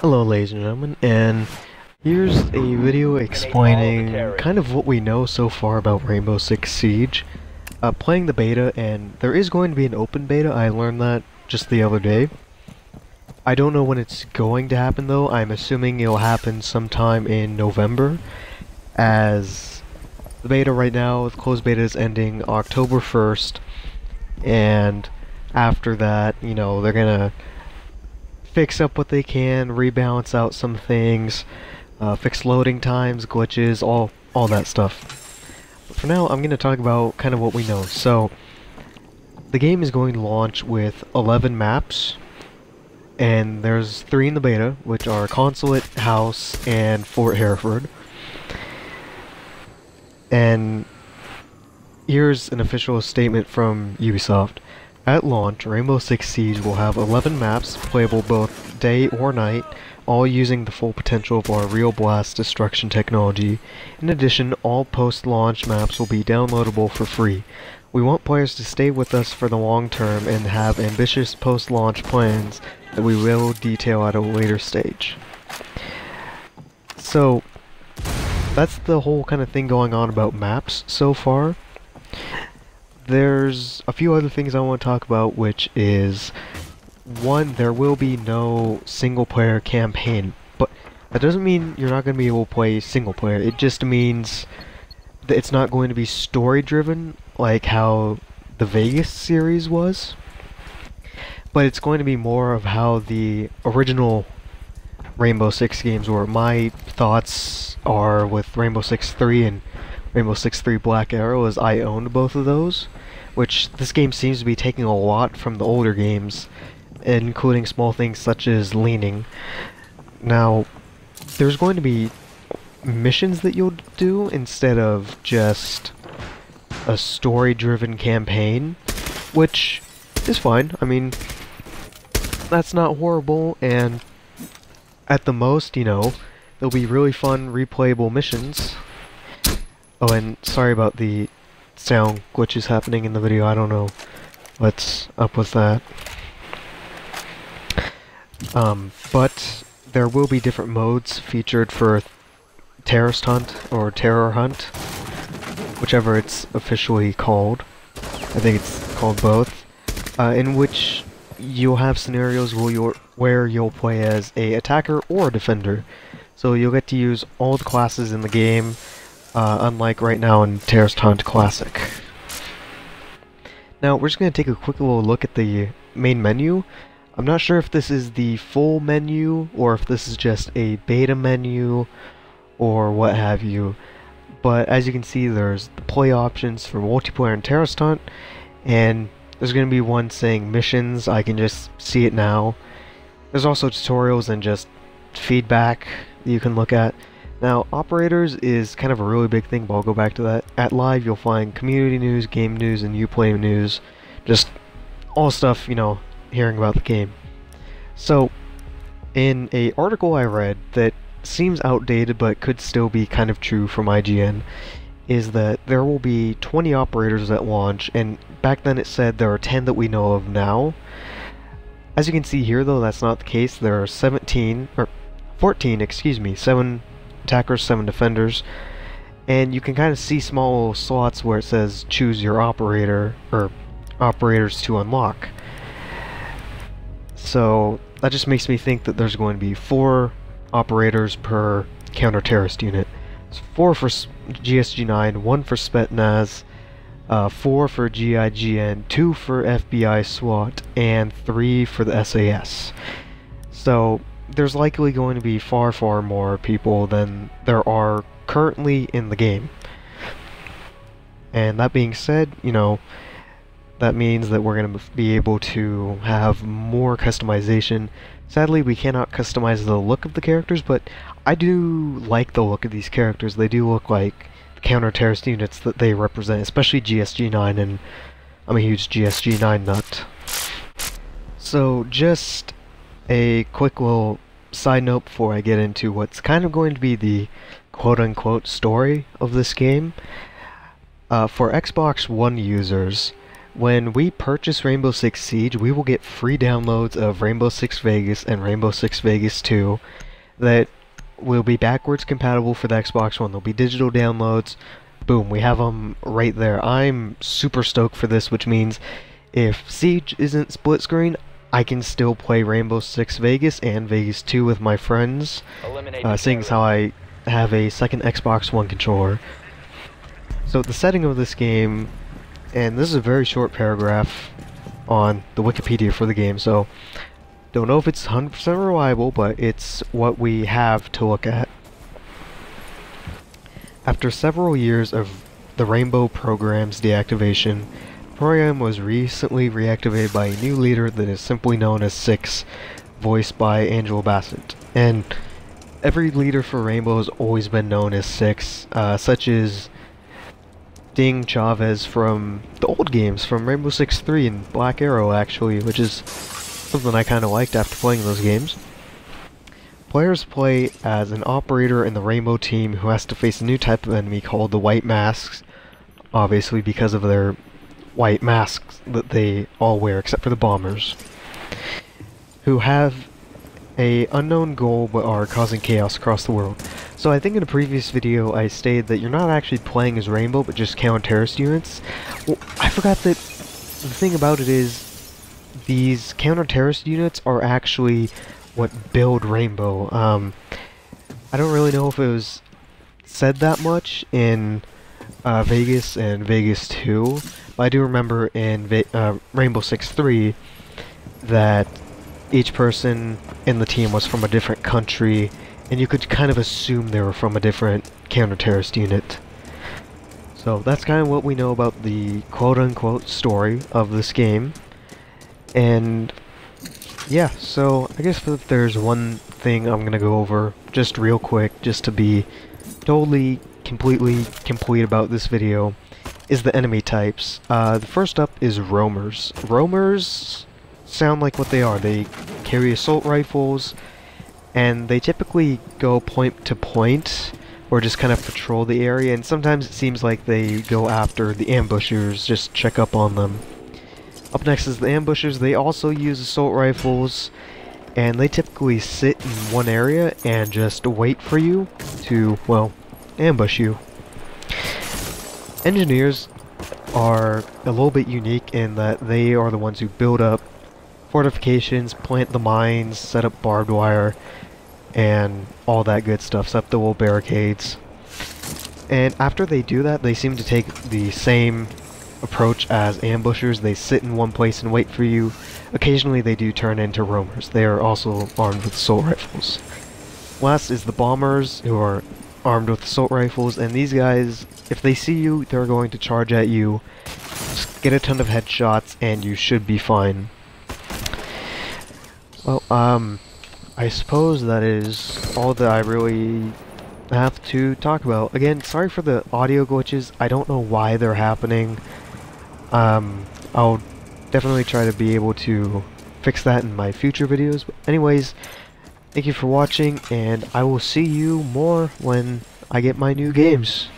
Hello ladies and gentlemen, and here's a video explaining kind of what we know so far about Rainbow Six Siege. Playing the beta, and there is going to be an open beta, I learned that just the other day. I don't know when it's going to happen though, I'm assuming it'll happen sometime in November, as the beta right now, the closed beta is ending October 1st, and after that, you know, they're gonna fix up what they can, rebalance out some things, fix loading times, glitches, all that stuff. But for now, I'm going to talk about kind of what we know. So, the game is going to launch with 11 maps, and there's 3 in the beta, which are Consulate, House, and Fort Hereford. And here's an official statement from Ubisoft. At launch, Rainbow Six Siege will have 11 maps, playable both day or night, all using the full potential of our Real Blast destruction technology. In addition, all post-launch maps will be downloadable for free. We want players to stay with us for the long term and have ambitious post-launch plans that we will detail at a later stage. So, that's the whole kind of thing going on about maps so far. There's a few other things I want to talk about, which is, one, there will be no single-player campaign, but that doesn't mean you're not going to be able to play single-player. It just means that it's not going to be story-driven, like how the Vegas series was, but it's going to be more of how the original Rainbow Six games were. My thoughts are with Rainbow Six 3 and Rainbow Six 3 Black Arrow, as I owned both of those, which this game seems to be taking a lot from the older games, including small things such as leaning. Now, there's going to be missions that you'll do instead of just a story-driven campaign, which is fine. I mean, that's not horrible, and at the most, you know, there'll be really fun replayable missions. Oh, and sorry about the sound glitches happening in the video. I don't know what's up with that. But there will be different modes featured for Terrorist Hunt or Terror Hunt, whichever it's officially called. I think it's called both. In which you'll have scenarios where you'll play as a attacker or a defender. So you'll get to use all the classes in the game, unlike right now in Terrorist Hunt Classic. Now, we're just going to take a quick little look at the main menu. I'm not sure if this is the full menu, or if this is just a beta menu, or what have you. But as you can see, there's the play options for multiplayer and Terrorist Hunt, and there's going to be one saying missions. I can just see it now. There's also tutorials and just feedback that you can look at. Now, operators is kind of a really big thing, but I'll go back to that. At live, you'll find community news, game news, and Uplay news. Just all stuff, you know, hearing about the game. So, in an article I read that seems outdated but could still be kind of true from IGN, is that there will be 20 operators at launch, and back then it said there are 10 that we know of now. As you can see here, though, that's not the case. There are 14, excuse me, 7 attackers, 7 defenders, and you can kind of see small slots where it says choose your operator, or operators to unlock. So that just makes me think that there's going to be 4 operators per counter-terrorist unit. It's 4 for GSG-9, 1 for Spetsnaz, 4 for GIGN, 2 for FBI SWAT, and 3 for the SAS. So there's likely going to be far more people than there are currently in the game. And that being said, you know, that means that we're going to be able to have more customization. Sadly, we cannot customize the look of the characters, but I do like the look of these characters. They do look like the counter-terrorist units that they represent, especially GSG-9, and I'm a huge GSG-9 nut. So, just a quick little side note before I get into what's kind of going to be the quote-unquote story of this game. For Xbox One users, when we purchase Rainbow Six Siege, we will get free downloads of Rainbow Six Vegas and Rainbow Six Vegas 2 that will be backwards compatible for the Xbox One. They'll be digital downloads. Boom, we have them right there. I'm super stoked for this, which means if Siege isn't split screen, I can still play Rainbow Six Vegas and Vegas 2 with my friends, seeing as how I have a second Xbox One controller. So the setting of this game, and this is a very short paragraph on the Wikipedia for the game, so don't know if it's 100% reliable, but it's what we have to look at. After several years of the Rainbow program's deactivation, the program was recently reactivated by a new leader that is simply known as Six, voiced by Angela Bassett. And every leader for Rainbow has always been known as Six, such as Ding Chavez from the old games, from Rainbow Six 3 and Black Arrow actually, which is something I kind of liked after playing those games. Players play as an operator in the Rainbow team who has to face a new type of enemy called the White Masks, obviously because of their white masks that they all wear except for the bombers, who have a unknown goal but are causing chaos across the world. So I think in a previous video I stated that you're not actually playing as Rainbow but just counter-terrorist units. Well, I forgot that the thing about it is these counter-terrorist units are actually what build Rainbow. I don't really know if it was said that much in Vegas and Vegas 2, but I do remember in Rainbow Six 3 that each person in the team was from a different country, and you could kind of assume they were from a different counter-terrorist unit. So that's kind of what we know about the quote-unquote story of this game. And yeah, so I guess if there's one thing I'm gonna go over just real quick, just to be totally, completely complete about this video, is the enemy types. The first up is roamers. Roamers sound like what they are. They carry assault rifles, and they typically go point to point, or just kind of patrol the area, and sometimes it seems like they go after the ambushers, just check up on them. Up next is the ambushers. They also use assault rifles, and they typically sit in one area and just wait for you to, well, ambush you. Engineers are a little bit unique in that they are the ones who build up fortifications, plant the mines, set up barbed wire, and all that good stuff, set up the little barricades. And after they do that, they seem to take the same approach as ambushers. They sit in one place and wait for you. Occasionally they do turn into roamers. They are also armed with assault rifles. Last is the bombers, who are armed with assault rifles, and these guys, if they see you, they're going to charge at you. Just get a ton of headshots and you should be fine. Well, I suppose that is all that I really have to talk about. Again, sorry for the audio glitches. I don't know why they're happening. I'll definitely try to be able to fix that in my future videos. But anyways, thank you for watching, and I will see you more when I get my new games.